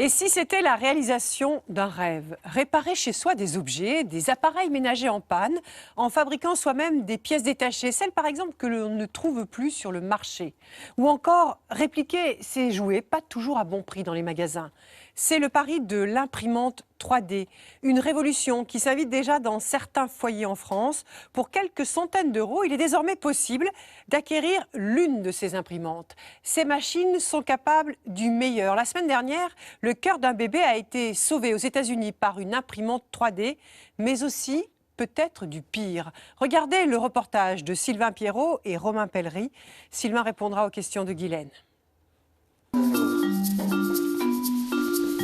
Et si c'était la réalisation d'un rêve, réparer chez soi des objets, des appareils ménagers en panne, en fabriquant soi-même des pièces détachées, celles par exemple que l'on ne trouve plus sur le marché, ou encore répliquer ces jouets, pas toujours à bon prix dans les magasins. C'est le pari de l'imprimante 3D, une révolution qui s'invite déjà dans certains foyers en France. Pour quelques centaines d'euros, il est désormais possible d'acquérir l'une de ces imprimantes. Ces machines sont capables du meilleur. La semaine dernière, le cœur d'un bébé a été sauvé aux États-Unis par une imprimante 3D, mais aussi peut-être du pire. Regardez le reportage de Sylvain Pierrot et Romain Pellery. Sylvain répondra aux questions de Guylaine.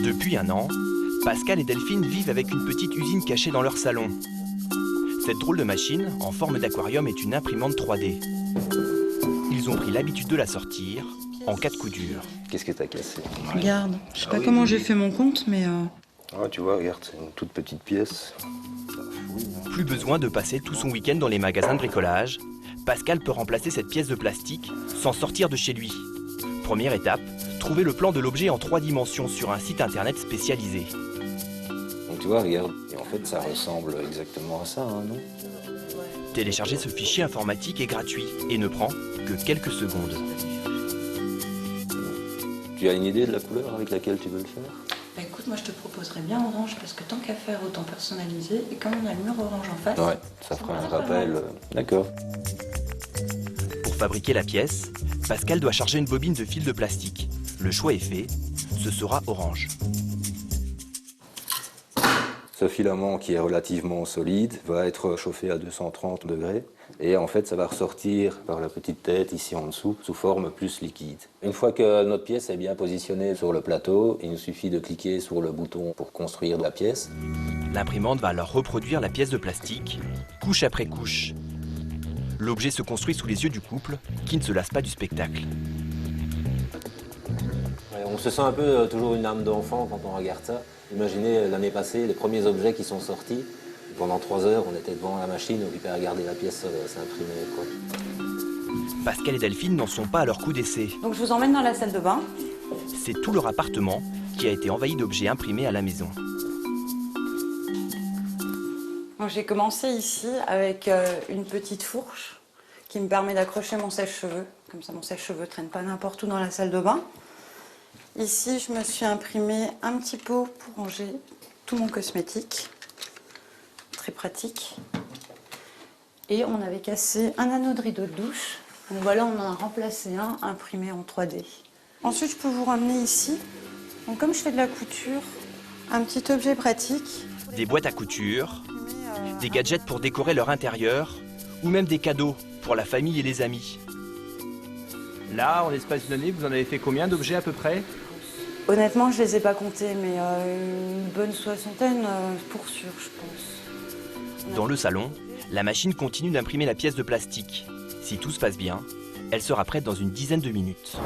Depuis un an, Pascal et Delphine vivent avec une petite usine cachée dans leur salon. Cette drôle de machine, en forme d'aquarium, est une imprimante 3D. Ils ont pris l'habitude de la sortir en cas de coup dur. Qu'est-ce que t'as cassé? Regarde, je sais pas comment j'ai fait mon compte, mais... Ah, tu vois, regarde, c'est une toute petite pièce. Plus besoin de passer tout son week-end dans les magasins de bricolage. Pascal peut remplacer cette pièce de plastique sans sortir de chez lui. Première étape, trouver le plan de l'objet en 3 dimensions sur un site internet spécialisé. Donc tu vois, regarde, et en fait ça ressemble exactement à ça, hein, non? Télécharger ce fichier informatique est gratuit et ne prend que quelques secondes. Tu as une idée de la couleur avec laquelle tu veux le faire? Bah écoute, moi je te proposerais bien orange, parce que tant qu'à faire, autant personnaliser. Et comme on a le mur orange en face... Ouais, ça fera un rappel. D'accord. Pour fabriquer la pièce, Pascal doit charger une bobine de fil de plastique. Le choix est fait, ce sera orange. Ce filament qui est relativement solide va être chauffé à 230 degrés et en fait ça va ressortir par la petite tête ici en dessous sous forme plus liquide. Une fois que notre pièce est bien positionnée sur le plateau, il nous suffit de cliquer sur le bouton pour construire la pièce. L'imprimante va alors reproduire la pièce de plastique, couche après couche. L'objet se construit sous les yeux du couple, qui ne se lasse pas du spectacle. Ouais, on se sent un peu toujours une âme d'enfant quand on regarde ça. Imaginez l'année passée, les premiers objets qui sont sortis. Pendant 3 heures, on était devant la machine, occupé à regarder la pièce s'imprimer, quoi. Pascal et Delphine n'en sont pas à leur coup d'essai. Donc je vous emmène dans la salle de bain. C'est tout leur appartement qui a été envahi d'objets imprimés à la maison. Donc j'ai commencé ici avec une petite fourche qui me permet d'accrocher mon sèche-cheveux. Comme ça, mon sèche-cheveux ne traîne pas n'importe où dans la salle de bain. Ici, je me suis imprimé un petit pot pour ranger tout mon cosmétique. Très pratique. Et on avait cassé un anneau de rideau de douche. Donc voilà, on en a remplacé un, imprimé en 3D. Ensuite, je peux vous ramener ici. Donc comme je fais de la couture, un petit objet pratique. Des boîtes à couture, des gadgets pour décorer leur intérieur, ou même des cadeaux pour la famille et les amis. Là, en l'espace d'une année, vous en avez fait combien d'objets à peu près? Honnêtement, je ne les ai pas comptés, mais une bonne 60aine pour sûr, je pense. Dans le salon, la machine continue d'imprimer la pièce de plastique. Si tout se passe bien, elle sera prête dans une dizaine de minutes.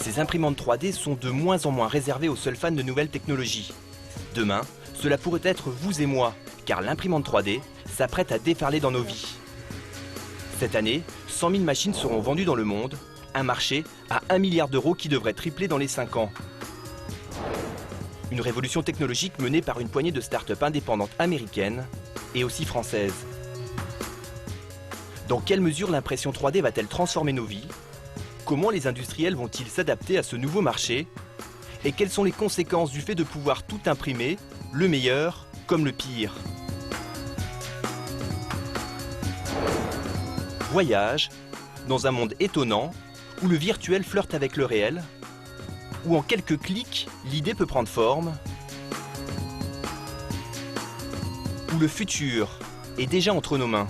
Ces imprimantes 3D sont de moins en moins réservées aux seuls fans de nouvelles technologies. Demain, cela pourrait être vous et moi, car l'imprimante 3D s'apprête à déferler dans nos vies. Cette année, 100 000 machines seront vendues dans le monde, un marché à 1 milliard d'euros qui devrait tripler dans les 5 ans. Une révolution technologique menée par une poignée de start-up indépendantes américaines et aussi françaises. Dans quelle mesure l'impression 3D va-t-elle transformer nos vies? Comment les industriels vont-ils s'adapter à ce nouveau marché? Et quelles sont les conséquences du fait de pouvoir tout imprimer, le meilleur comme le pire? Voyage dans un monde étonnant où le virtuel flirte avec le réel, où en quelques clics, l'idée peut prendre forme, où le futur est déjà entre nos mains.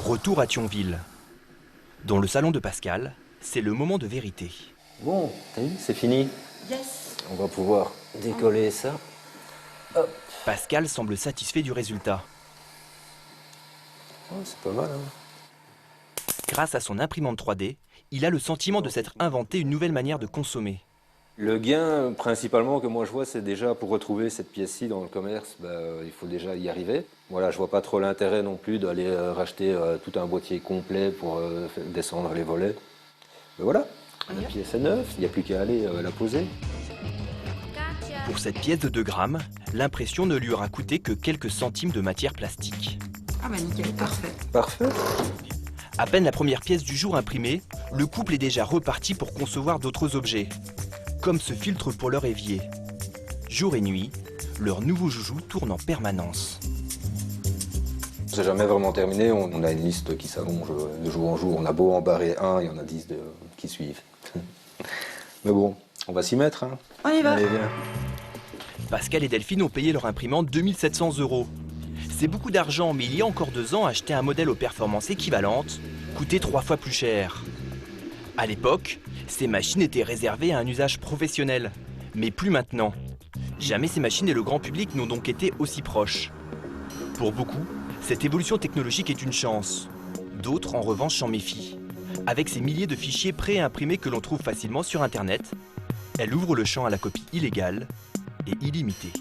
Retour à Thionville. Dans le salon de Pascal, c'est le moment de vérité. Bon, t'as vu, c'est fini. Yes. On va pouvoir décoller ça. Hop. Pascal semble satisfait du résultat. Ouais, c'est pas mal, hein. Grâce à son imprimante 3D, il a le sentiment de s'être inventé une nouvelle manière de consommer. Le gain, principalement, que moi je vois, c'est déjà pour retrouver cette pièce-ci dans le commerce, il faut déjà y arriver. Voilà, je vois pas trop l'intérêt non plus d'aller racheter tout un boîtier complet pour descendre les volets. Mais voilà, la pièce est neuve, il n'y a plus qu'à aller la poser. Pour cette pièce de 2 grammes, l'impression ne lui aura coûté que quelques centimes de matière plastique. Ah bah nickel, parfait. Parfait. À peine la première pièce du jour imprimée, le couple est déjà reparti pour concevoir d'autres objets, comme ce filtre pour leur évier. Jour et nuit, leur nouveau joujou tourne en permanence. C'est jamais vraiment terminé, on a une liste qui s'allonge de jour en jour. On a beau en barrer un, il y en a 10 qui suivent. Mais bon, on va s'y mettre. Hein. On y va. Allez, viens. Pascal et Delphine ont payé leur imprimante 2 700 €. C'est beaucoup d'argent, mais il y a encore 2 ans, acheter un modèle aux performances équivalentes coûtait 3 fois plus cher. À l'époque, ces machines étaient réservées à un usage professionnel, mais plus maintenant. Jamais ces machines et le grand public n'ont donc été aussi proches. Pour beaucoup, cette évolution technologique est une chance. D'autres, en revanche, s'en méfient. Avec ces milliers de fichiers pré-imprimés que l'on trouve facilement sur Internet, elle ouvre le champ à la copie illégale et illimitée.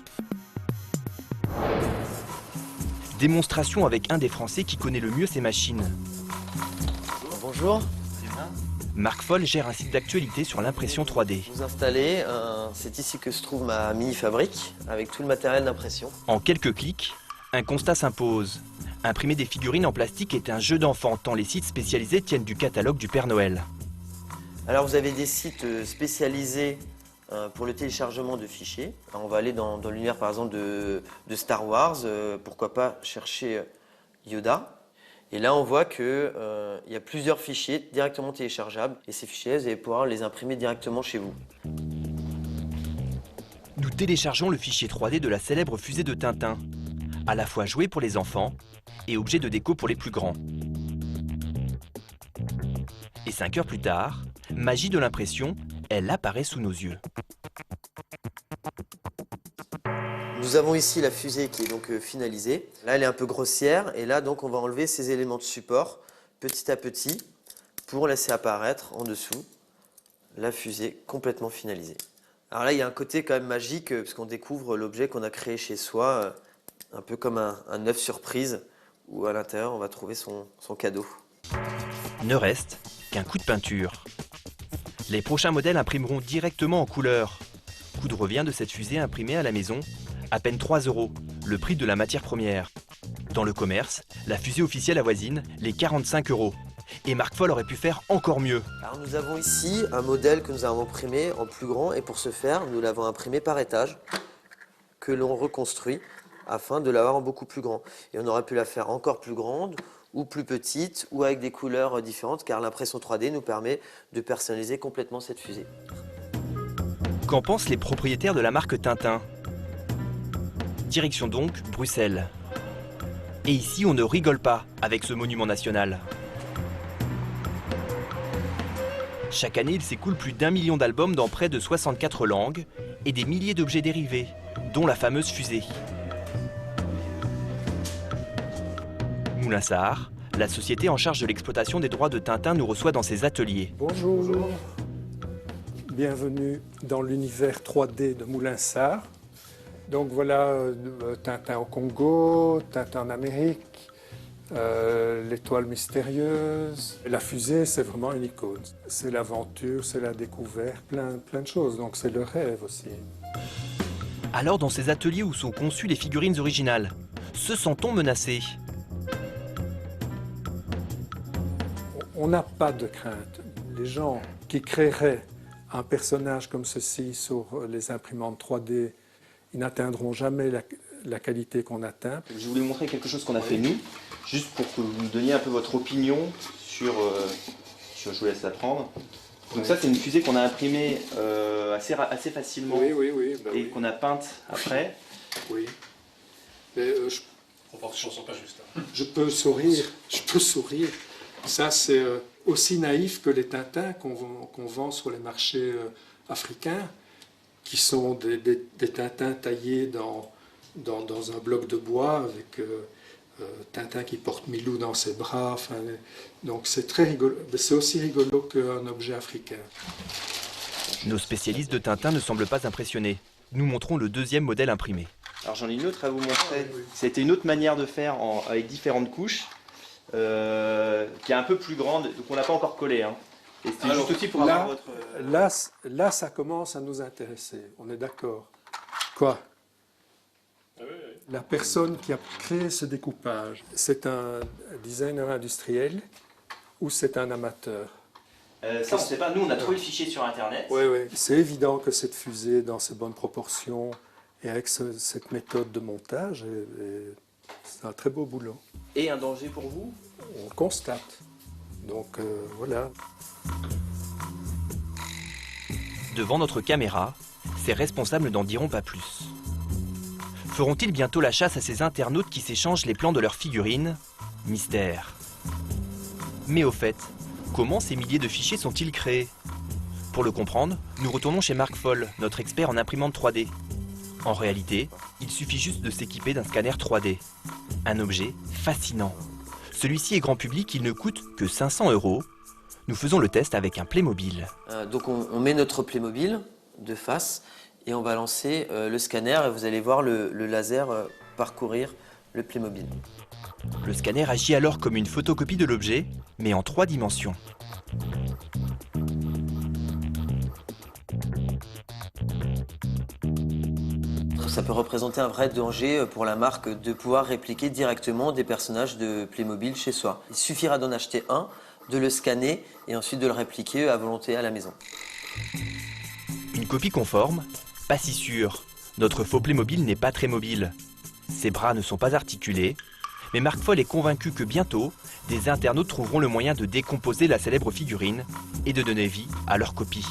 Démonstration avec un des Français qui connaît le mieux ces machines. Bonjour, Marc Foll gère un site d'actualité sur l'impression 3D. vous installez, c'est ici que se trouve ma mini-fabrique avec tout le matériel d'impression. En quelques clics, un constat s'impose. Imprimer des figurines en plastique est un jeu d'enfant, tant les sites spécialisés tiennent du catalogue du Père Noël. Alors vous avez des sites spécialisés pour le téléchargement de fichiers. Alors, on va aller dans l'univers par exemple de Star Wars, pourquoi pas chercher Yoda. Et là on voit qu'il y a plusieurs fichiers directement téléchargeables et ces fichiers vous allez pouvoir les imprimer directement chez vous. Nous téléchargeons le fichier 3D de la célèbre fusée de Tintin, à la fois jouet pour les enfants et objet de déco pour les plus grands. Et 5 heures plus tard, magie de l'impression, elle apparaît sous nos yeux. Nous avons ici la fusée qui est donc finalisée. Là elle est un peu grossière et là donc on va enlever ces éléments de support petit à petit pour laisser apparaître en dessous la fusée complètement finalisée. Alors là il y a un côté quand même magique parce qu'on découvre l'objet qu'on a créé chez soi, un peu comme un œuf surprise où à l'intérieur on va trouver son cadeau. Ne reste qu'un coup de peinture. Les prochains modèles imprimeront directement en couleur. Coût de revient de cette fusée imprimée à la maison, à peine 3 €, le prix de la matière première. Dans le commerce, la fusée officielle avoisine les 45 €. Et Marc Foll aurait pu faire encore mieux. Alors nous avons ici un modèle que nous avons imprimé en plus grand et pour ce faire nous l'avons imprimé par étage que l'on reconstruit afin de l'avoir en beaucoup plus grand. Et on aurait pu la faire encore plus grande ou plus petite ou avec des couleurs différentes car l'impression 3D nous permet de personnaliser complètement cette fusée. Qu'en pensent les propriétaires de la marque Tintin? Direction donc Bruxelles. Et ici, on ne rigole pas avec ce monument national. Chaque année, il s'écoule plus d'1 million d'albums dans près de 64 langues et des milliers d'objets dérivés, dont la fameuse fusée. Moulinsart, la société en charge de l'exploitation des droits de Tintin, nous reçoit dans ses ateliers. Bonjour. Bienvenue dans l'univers 3D de Moulinsart. Donc voilà Tintin au Congo, Tintin en Amérique, l'étoile mystérieuse. La fusée, c'est vraiment une icône. C'est l'aventure, c'est la découverte, plein de choses. Donc c'est le rêve aussi. Alors, dans ces ateliers où sont conçues les figurines originales, se sent-on menacé? On n'a pas de crainte. Les gens qui créeraient un personnage comme ceci sur les imprimantes 3D, ils n'atteindront jamais la qualité qu'on atteint. Je voulais vous montrer quelque chose qu'on a fait nous, juste pour que vous me donniez un peu votre opinion sur... je vous laisse la prendre. Donc ça, c'est une fusée qu'on a imprimée assez facilement et qu'on a peinte après. Oui. Mais, proportions ne sont pas justes. Je peux sourire. Ça, c'est aussi naïf que les Tintins qu'on vend sur les marchés africains, qui sont des Tintins taillés dans un bloc de bois avec Tintin qui porte Milou dans ses bras. Donc c'est très rigolo. C'est aussi rigolo qu'un objet africain. Nos spécialistes de Tintin ne semblent pas impressionnés. Nous montrons le deuxième modèle imprimé. Alors j'en ai une autre à vous montrer. C'était une autre manière de faire avec différentes couches, qui est un peu plus grande, donc on l'a pas encore collé. Hein. Et c'était juste aussi pour avoir votre... Là, ça commence à nous intéresser, on est d'accord. Quoi? La personne qui a créé ce découpage, c'est un designer industriel ou c'est un amateur? Ça, on ne sait pas. Nous, on a trouvé le fichier sur Internet. Oui. C'est évident que cette fusée, dans ses bonnes proportions et avec cette méthode de montage, c'est un très beau boulot. Et un danger pour vous? On le constate. Donc voilà. Devant notre caméra, ces responsables n'en diront pas plus. Feront-ils bientôt la chasse à ces internautes qui s'échangent les plans de leurs figurines? Mystère. Mais au fait, comment ces milliers de fichiers sont-ils créés? Pour le comprendre, nous retournons chez Marc Foll, notre expert en imprimante 3D. En réalité, il suffit juste de s'équiper d'un scanner 3D. Un objet fascinant. Celui-ci est grand public, il ne coûte que 500 €. Nous faisons le test avec un Playmobil. Donc on met notre Playmobil de face et on va lancer le scanner et vous allez voir le laser parcourir le Playmobil. Le scanner agit alors comme une photocopie de l'objet, mais en 3 dimensions. Ça peut représenter un vrai danger pour la marque de pouvoir répliquer directement des personnages de Playmobil chez soi. Il suffira d'en acheter un, de le scanner et ensuite de le répliquer à volonté à la maison. Une copie conforme? Pas si sûr. Notre faux Playmobil n'est pas très mobile. Ses bras ne sont pas articulés. Mais Marc Foll est convaincu que bientôt, des internautes trouveront le moyen de décomposer la célèbre figurine et de donner vie à leur copie.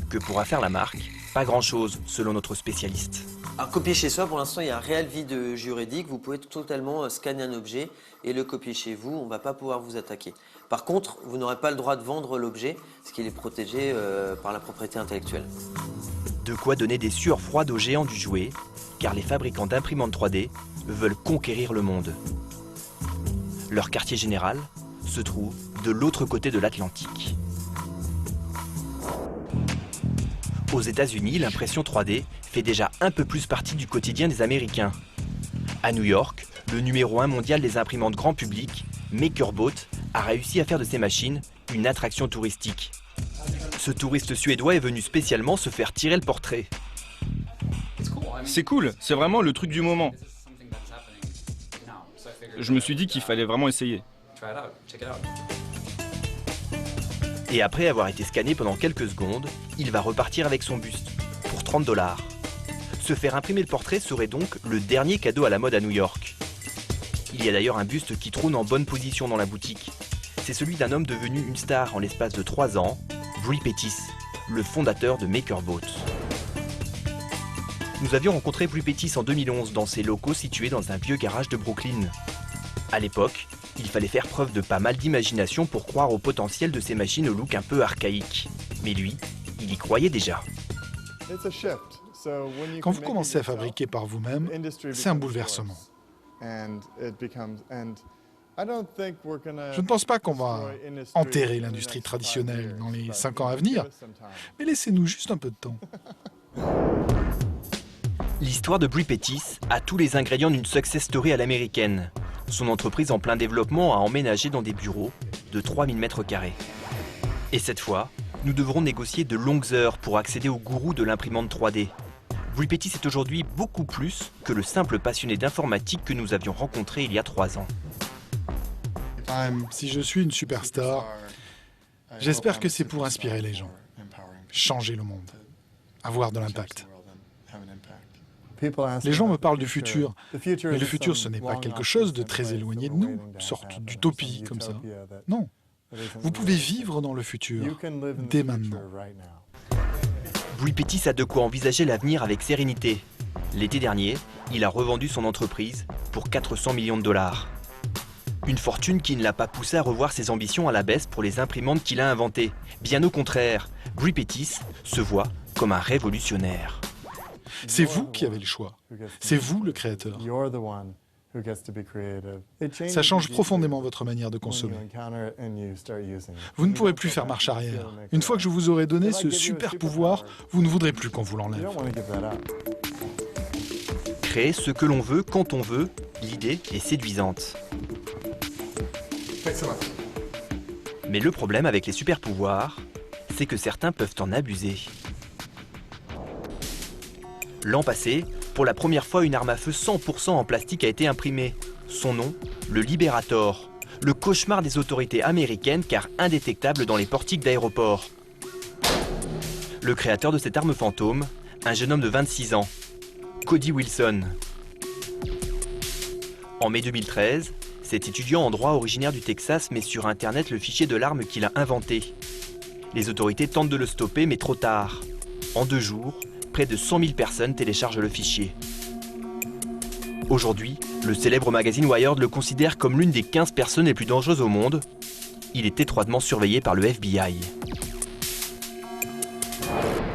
Que pourra faire la marque? Pas grand-chose, selon notre spécialiste. Alors copier chez soi, pour l'instant, il y a un réel vide juridique. Vous pouvez totalement scanner un objet et le copier chez vous. On ne va pas pouvoir vous attaquer. Par contre, vous n'aurez pas le droit de vendre l'objet, parce qu'il est protégé par la propriété intellectuelle. De quoi donner des sueurs froides aux géants du jouet, car les fabricants d'imprimantes 3D veulent conquérir le monde. Leur quartier général se trouve de l'autre côté de l'Atlantique. Aux États-Unis, l'impression 3D fait déjà un peu plus partie du quotidien des Américains. À New York, le numéro 1 mondial des imprimantes grand public, MakerBot, a réussi à faire de ses machines une attraction touristique. Ce touriste suédois est venu spécialement se faire tirer le portrait. C'est cool, c'est vraiment le truc du moment. Je me suis dit qu'il fallait vraiment essayer. Et après avoir été scanné pendant quelques secondes, il va repartir avec son buste, pour 30 $. Se faire imprimer le portrait serait donc le dernier cadeau à la mode à New York. Il y a d'ailleurs un buste qui trône en bonne position dans la boutique. C'est celui d'un homme devenu une star en l'espace de 3 ans, Brie Pettis, le fondateur de MakerBot. Nous avions rencontré Brie Pettis en 2011 dans ses locaux situés dans un vieux garage de Brooklyn. À l'époque, il fallait faire preuve de pas mal d'imagination pour croire au potentiel de ces machines au look un peu archaïque. Mais lui, il y croyait déjà. Quand vous commencez à fabriquer par vous-même, c'est un bouleversement. Je ne pense pas qu'on va enterrer l'industrie traditionnelle dans les 5 ans à venir, mais laissez-nous juste un peu de temps. L'histoire de Brie Pettis a tous les ingrédients d'une success story à l'américaine. Son entreprise en plein développement a emménagé dans des bureaux de 3000 m². Et cette fois, nous devrons négocier de longues heures pour accéder au gourou de l'imprimante 3D. Brie Pettis est aujourd'hui beaucoup plus que le simple passionné d'informatique que nous avions rencontré il y a 3 ans. Si je suis une superstar, j'espère que c'est pour inspirer les gens, changer le monde, avoir de l'impact. Les gens me parlent du futur, mais le futur, ce n'est pas quelque chose de très éloigné de nous, une sorte d'utopie comme ça. Non, vous pouvez vivre dans le futur, dès maintenant. Brie Pettis a de quoi envisager l'avenir avec sérénité. L'été dernier, il a revendu son entreprise pour 400 millions $. Une fortune qui ne l'a pas poussé à revoir ses ambitions à la baisse pour les imprimantes qu'il a inventées. Bien au contraire, Brie Pettis se voit comme un révolutionnaire. C'est vous qui avez le choix. C'est vous le créateur. Ça change profondément votre manière de consommer. Vous ne pourrez plus faire marche arrière. Une fois que je vous aurai donné ce super pouvoir, vous ne voudrez plus qu'on vous l'enlève. Créer ce que l'on veut quand on veut, l'idée est séduisante. Mais le problème avec les super pouvoirs, c'est que certains peuvent en abuser. L'an passé, pour la première fois, une arme à feu 100% en plastique a été imprimée. Son nom, le Liberator. Le cauchemar des autorités américaines car indétectable dans les portiques d'aéroports. Le créateur de cette arme fantôme, un jeune homme de 26 ans, Cody Wilson. En mai 2013, cet étudiant en droit originaire du Texas met sur Internet le fichier de l'arme qu'il a inventé. Les autorités tentent de le stopper, mais trop tard. En 2 jours, près de 100 000 personnes téléchargent le fichier. Aujourd'hui, le célèbre magazine Wired le considère comme l'une des 15 personnes les plus dangereuses au monde. Il est étroitement surveillé par le FBI.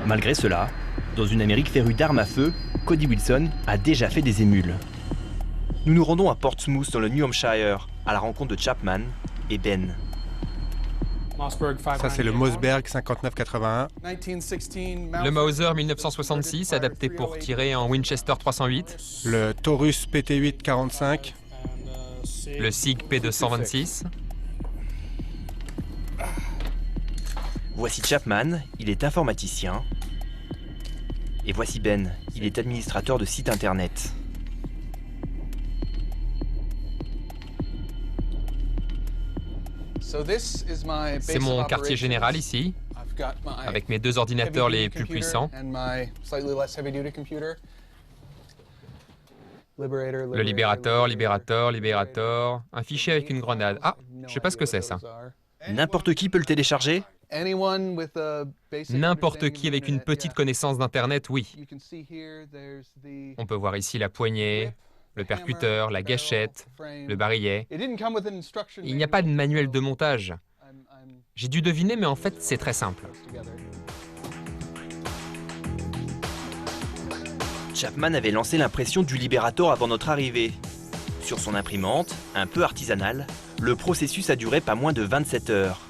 Malgré cela, dans une Amérique férue d'armes à feu, Cody Wilson a déjà fait des émules. Nous nous rendons à Portsmouth dans le New Hampshire, à la rencontre de Chapman et Ben. Ça, c'est le Mossberg 5981. Le Mauser 1966, adapté pour tirer en Winchester 308. Le Taurus PT8 45. Le SIG P226. Voici Chapman, il est informaticien. Et voici Ben, il est administrateur de site internet. C'est mon quartier général ici, avec mes 2 ordinateurs les plus puissants. Le Liberator, Liberator, Liberator, un fichier avec une grenade. Ah, je sais pas ce que c'est ça. N'importe qui peut le télécharger ? N'importe qui avec une petite connaissance d'Internet, oui. On peut voir ici la poignée, le percuteur, la gâchette, le barillet. Il n'y a pas de manuel de montage. J'ai dû deviner, mais en fait, c'est très simple. Chapman avait lancé l'impression du Liberator avant notre arrivée. Sur son imprimante, un peu artisanale, le processus a duré pas moins de 27 heures.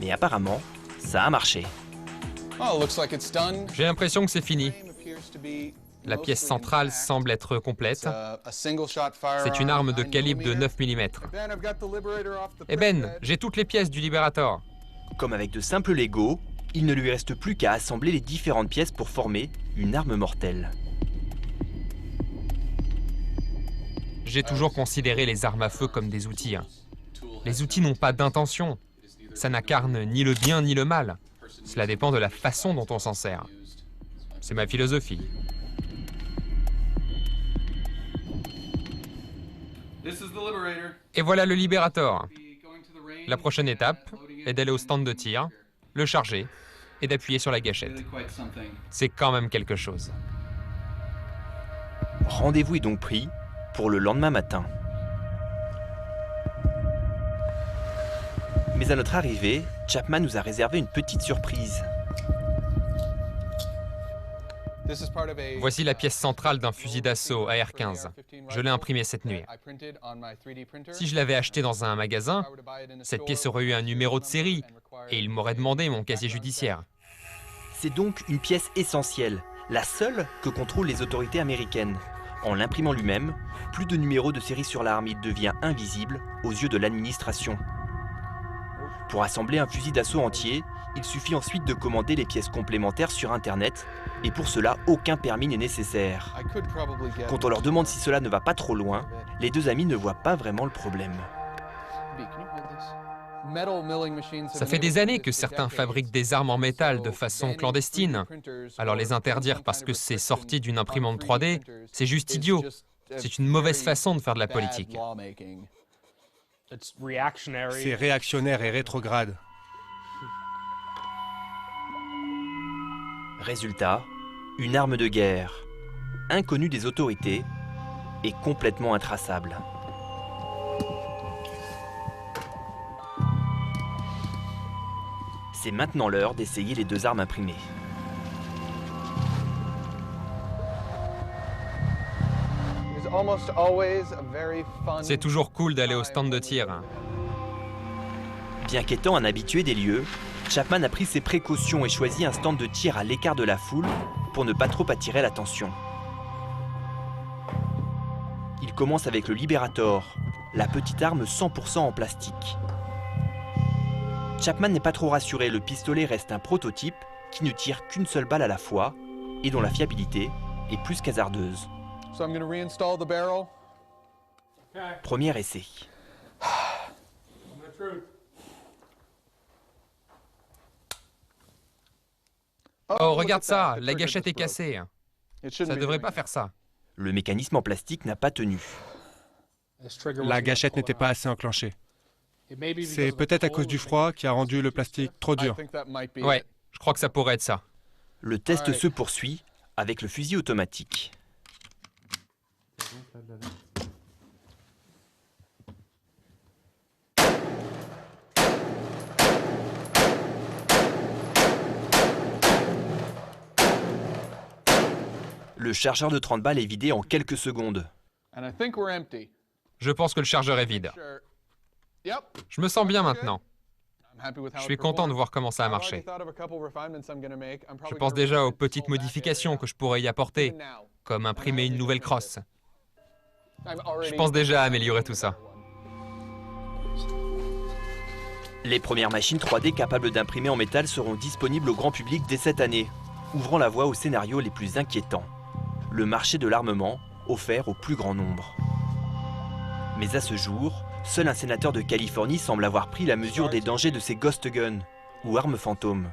Mais apparemment, ça a marché. J'ai l'impression que c'est fini. La pièce centrale semble être complète. C'est une arme de calibre de 9 mm. Et Ben, j'ai toutes les pièces du Liberator. Comme avec de simples Lego, il ne lui reste plus qu'à assembler les différentes pièces pour former une arme mortelle. J'ai toujours considéré les armes à feu comme des outils. Les outils n'ont pas d'intention. Ça n'incarne ni le bien ni le mal. Cela dépend de la façon dont on s'en sert. C'est ma philosophie. Et voilà le Liberator. La prochaine étape est d'aller au stand de tir, le charger et d'appuyer sur la gâchette. C'est quand même quelque chose. Rendez-vous est donc pris pour le lendemain matin. Mais à notre arrivée, Chapman nous a réservé une petite surprise. Voici la pièce centrale d'un fusil d'assaut AR-15. Je l'ai imprimé cette nuit. Si je l'avais acheté dans un magasin, cette pièce aurait eu un numéro de série et il m'aurait demandé mon casier judiciaire. C'est donc une pièce essentielle, la seule que contrôlent les autorités américaines. En l'imprimant lui-même, plus de numéro de série sur l'arme, il devient invisible aux yeux de l'administration. Pour assembler un fusil d'assaut entier, il suffit ensuite de commander les pièces complémentaires sur Internet, et pour cela, aucun permis n'est nécessaire. Quand on leur demande si cela ne va pas trop loin, les 2 amis ne voient pas vraiment le problème. Ça fait des années que certains fabriquent des armes en métal de façon clandestine. Alors les interdire parce que c'est sorti d'une imprimante 3D, c'est juste idiot. C'est une mauvaise façon de faire de la politique. C'est réactionnaire et rétrograde. Résultat, une arme de guerre, inconnue des autorités et complètement intraçable. C'est maintenant l'heure d'essayer les 2 armes imprimées. C'est toujours cool d'aller au stand de tir. Bien qu'étant un habitué des lieux, Chapman a pris ses précautions et choisi un stand de tir à l'écart de la foule pour ne pas trop attirer l'attention. Il commence avec le Liberator, la petite arme 100% en plastique. Chapman n'est pas trop rassuré, le pistolet reste un prototype qui ne tire qu'une seule balle à la fois et dont la fiabilité est plus qu'hasardeuse. Premier essai. Oh, regarde ça, la gâchette est cassée. Ça devrait pas faire ça. Le mécanisme en plastique n'a pas tenu. La gâchette n'était pas assez enclenchée. C'est peut-être à cause du froid qui a rendu le plastique trop dur. Ouais, je crois que ça pourrait être ça. Le test se poursuit avec le fusil automatique. Le chargeur de 30 balles est vidé en quelques secondes. Je pense que le chargeur est vide. Je me sens bien maintenant. Je suis content de voir comment ça a marché. Je pense déjà aux petites modifications que je pourrais y apporter, comme imprimer une nouvelle crosse. Je pense déjà à améliorer tout ça. Les premières machines 3D capables d'imprimer en métal seront disponibles au grand public dès cette année, ouvrant la voie aux scénarios les plus inquiétants. Le marché de l'armement offert au plus grand nombre. Mais à ce jour, seul un sénateur de Californie semble avoir pris la mesure des dangers de ces ghost guns, ou armes fantômes.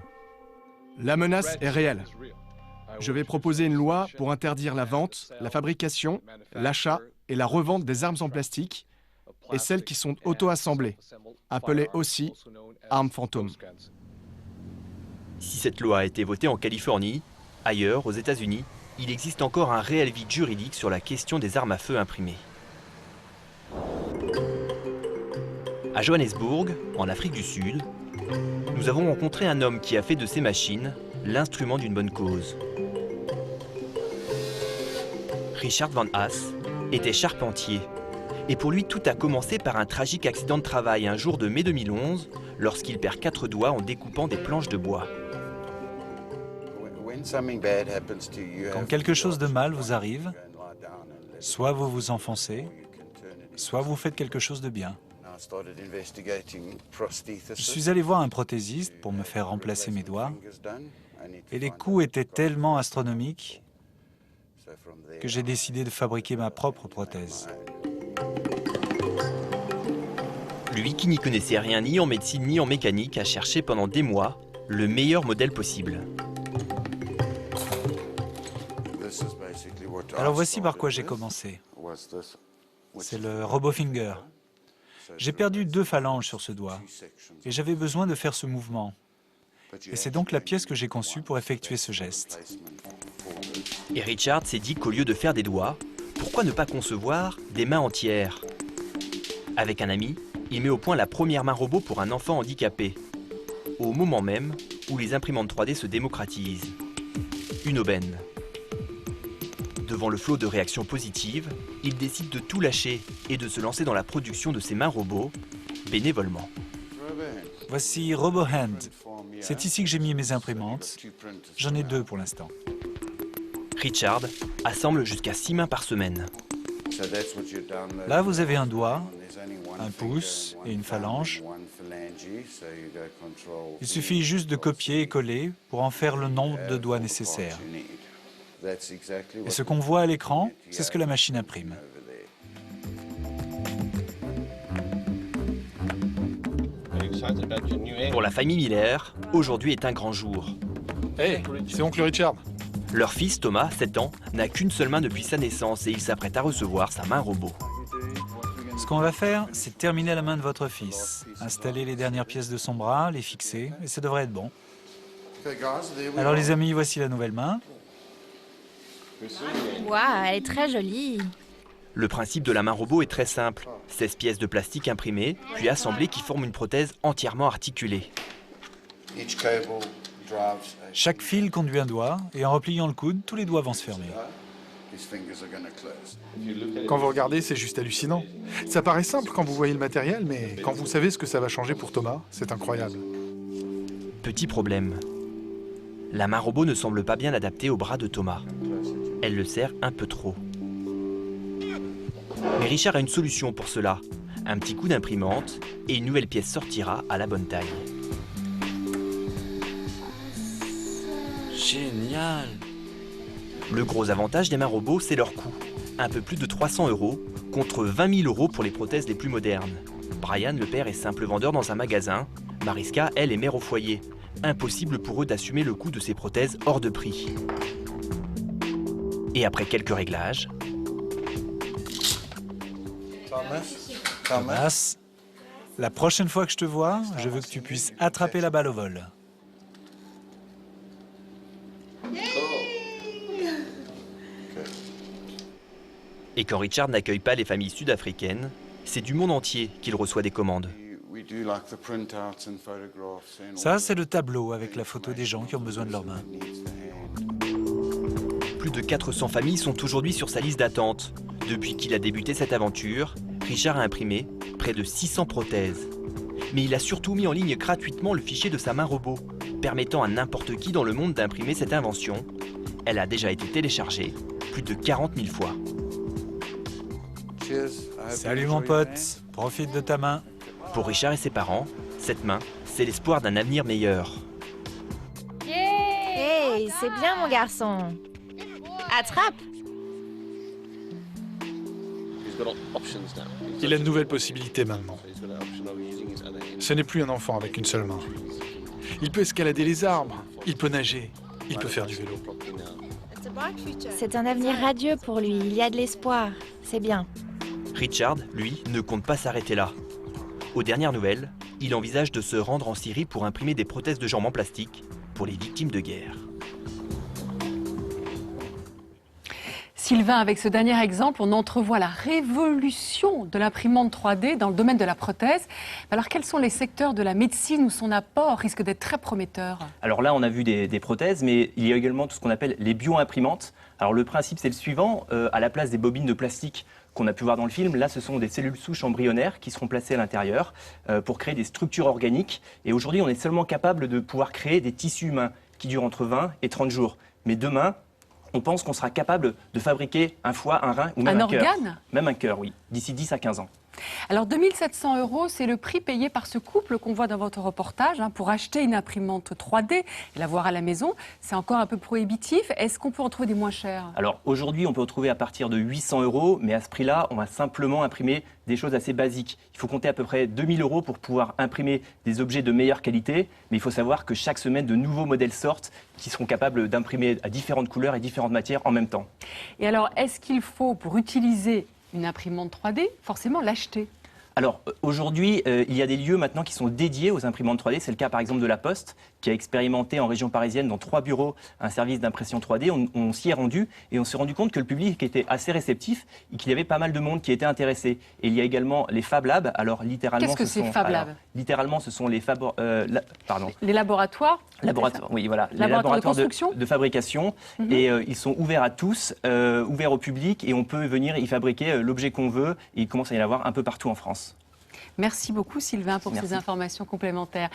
La menace est réelle. Je vais proposer une loi pour interdire la vente, la fabrication, l'achat et la revente des armes en plastique et celles qui sont auto-assemblées, appelées aussi armes fantômes. Si cette loi a été votée en Californie, ailleurs, aux États-Unis, il existe encore un réel vide juridique sur la question des armes à feu imprimées. À Johannesburg, en Afrique du Sud, nous avons rencontré un homme qui a fait de ces machines l'instrument d'une bonne cause. Richard Van Haas était charpentier. Et pour lui, tout a commencé par un tragique accident de travail un jour de mai 2011, lorsqu'il perd 4 doigts en découpant des planches de bois. Quand quelque chose de mal vous arrive, soit vous vous enfoncez, soit vous faites quelque chose de bien. Je suis allé voir un prothésiste pour me faire remplacer mes doigts, et les coûts étaient tellement astronomiques que j'ai décidé de fabriquer ma propre prothèse. Lui qui n'y connaissait rien ni en médecine ni en mécanique a cherché pendant des mois le meilleur modèle possible. Alors voici par quoi j'ai commencé. C'est le RoboFinger. J'ai perdu 2 phalanges sur ce doigt et j'avais besoin de faire ce mouvement. Et c'est donc la pièce que j'ai conçue pour effectuer ce geste. Et Richard s'est dit qu'au lieu de faire des doigts, pourquoi ne pas concevoir des mains entières? Avec un ami, il met au point la première main robot pour un enfant handicapé, au moment même où les imprimantes 3D se démocratisent. Une aubaine. Devant le flot de réactions positives, il décide de tout lâcher et de se lancer dans la production de ses mains robots, bénévolement. Voici RoboHand. C'est ici que j'ai mis mes imprimantes. J'en ai 2 pour l'instant. Richard assemble jusqu'à 6 mains par semaine. Là, vous avez un doigt, un pouce et une phalange. Il suffit juste de copier et coller pour en faire le nombre de doigts nécessaires. Et ce qu'on voit à l'écran, c'est ce que la machine imprime. Pour la famille Miller, aujourd'hui est un grand jour. Hey, c'est oncle Richard. Leur fils, Thomas, 7 ans, n'a qu'une seule main depuis sa naissance et il s'apprête à recevoir sa main robot. Ce qu'on va faire, c'est terminer la main de votre fils, installer les dernières pièces de son bras, les fixer, et ça devrait être bon. Alors les amis, voici la nouvelle main. Waouh, elle est très jolie. Le principe de la main robot est très simple. 16 pièces de plastique imprimées, puis assemblées qui forment une prothèse entièrement articulée. Chaque fil conduit un doigt, et en repliant le coude, tous les doigts vont se fermer. Quand vous regardez, c'est juste hallucinant. Ça paraît simple quand vous voyez le matériel, mais quand vous savez ce que ça va changer pour Thomas, c'est incroyable. Petit problème. La main robot ne semble pas bien adaptée au bras de Thomas. Elle le serre un peu trop. Mais Richard a une solution pour cela. Un petit coup d'imprimante et une nouvelle pièce sortira à la bonne taille. Génial! Le gros avantage des mains robots, c'est leur coût. Un peu plus de 300 € contre 20 000 € pour les prothèses les plus modernes. Brian, le père, est simple vendeur dans un magasin. Mariska, elle, est mère au foyer. Impossible pour eux d'assumer le coût de ces prothèses hors de prix. Et après quelques réglages... Thomas, la prochaine fois que je te vois, je veux que tu puisses attraper la balle au vol. Et quand Richard n'accueille pas les familles sud-africaines, c'est du monde entier qu'il reçoit des commandes. Ça, c'est le tableau avec la photo des gens qui ont besoin de leurs mains. Plus de 400 familles sont aujourd'hui sur sa liste d'attente. Depuis qu'il a débuté cette aventure, Richard a imprimé près de 600 prothèses. Mais il a surtout mis en ligne gratuitement le fichier de sa main robot, permettant à n'importe qui dans le monde d'imprimer cette invention. Elle a déjà été téléchargée plus de 40 000 fois. Salut mon pote, profite de ta main. Pour Richard et ses parents, cette main, c'est l'espoir d'un avenir meilleur. Hey, c'est bien mon garçon. Attrape. Il a de nouvelles possibilités maintenant. Ce n'est plus un enfant avec une seule main. Il peut escalader les arbres, il peut nager, il peut faire du vélo. C'est un avenir radieux pour lui, il y a de l'espoir. C'est bien. Richard, lui, ne compte pas s'arrêter là. Aux dernières nouvelles, il envisage de se rendre en Syrie pour imprimer des prothèses de jambes en plastique pour les victimes de guerre. Sylvain, avec ce dernier exemple, on entrevoit la révolution de l'imprimante 3D dans le domaine de la prothèse. Alors, quels sont les secteurs de la médecine où son apport risque d'être très prometteur? Alors là, on a vu des prothèses, mais il y a également tout ce qu'on appelle les bio-imprimantes. Alors le principe, c'est le suivant. À la place des bobines de plastique qu'on a pu voir dans le film, là, ce sont des cellules souches embryonnaires qui seront placées à l'intérieur pour créer des structures organiques. Et aujourd'hui, on est seulement capable de pouvoir créer des tissus humains qui durent entre 20 et 30 jours. Mais demain, on pense qu'on sera capable de fabriquer un foie, un rein ou même un cœur. Un organe ? Même un cœur, oui, d'ici 10 à 15 ans. Alors 2 700 €, c'est le prix payé par ce couple qu'on voit dans votre reportage pour acheter une imprimante 3D et l'avoir à la maison. C'est encore un peu prohibitif. Est-ce qu'on peut en trouver des moins chers? Alors aujourd'hui, on peut en trouver à partir de 800 €, mais à ce prix-là, on va simplement imprimer des choses assez basiques. Il faut compter à peu près 2 000 € pour pouvoir imprimer des objets de meilleure qualité, mais il faut savoir que chaque semaine, de nouveaux modèles sortent qui seront capables d'imprimer à différentes couleurs et différentes matières en même temps. Et alors, est-ce qu'il faut, pour utiliser une imprimante 3D, forcément l'acheter? Alors aujourd'hui, il y a des lieux maintenant qui sont dédiés aux imprimantes 3D. C'est le cas par exemple de La Poste, qui a expérimenté en région parisienne dans 3 bureaux un service d'impression 3D. On s'y est rendu et on s'est rendu compte que le public était assez réceptif et qu'il y avait pas mal de monde qui était intéressé. Et il y a également les Fab Labs. Alors littéralement, qu'est-ce que c'est Fab Lab? Littéralement, ce sont les les laboratoires. Oui, voilà, les laboratoires de fabrication. Et ils sont ouverts à tous, ouverts au public, et on peut venir y fabriquer l'objet qu'on veut. Et il commence à y en avoir un peu partout en France. Merci beaucoup Sylvain pour ces informations complémentaires.